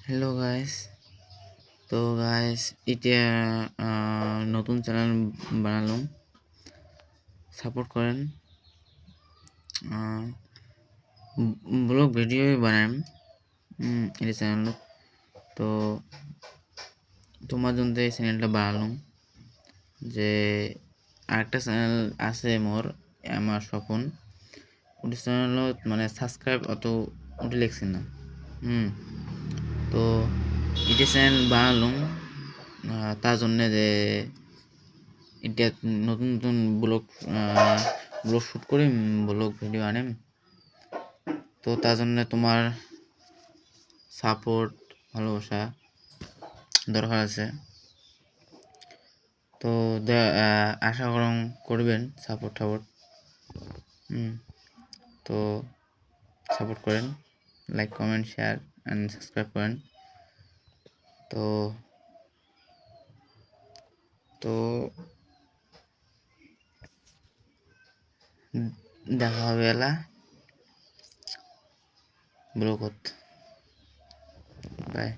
Hello guys. তো guys এটা নতুন চ্যানেল বানালাম, সাপোর্ট করেন। ব্লগ ভিডিও বানাম এটা চ্যানেল। তো তোমার জন্য এই চ্যানেলটা বানালাম যে আরেকটা চ্যানেল আছে আমার স্বপন। ওটা চ্যানেল মানে সাবস্ক্রাইব অত ওটা লিখছি না। তো এটা চ্যানেল বানালাম তার জন্যে যে এটা নতুন নতুন ব্লগ শ্যুট করে ব্লগ ভিডিও আনেম। তো তার জন্য তোমার সাপোর্ট ভালোবাসা দরকার আছে। তো আশা করবেন সাপোর্ট তো সাপোর্ট করেন, like comment share and subscribe করেন। তো তো দেখা হবে এলা ব্লগত। বাই।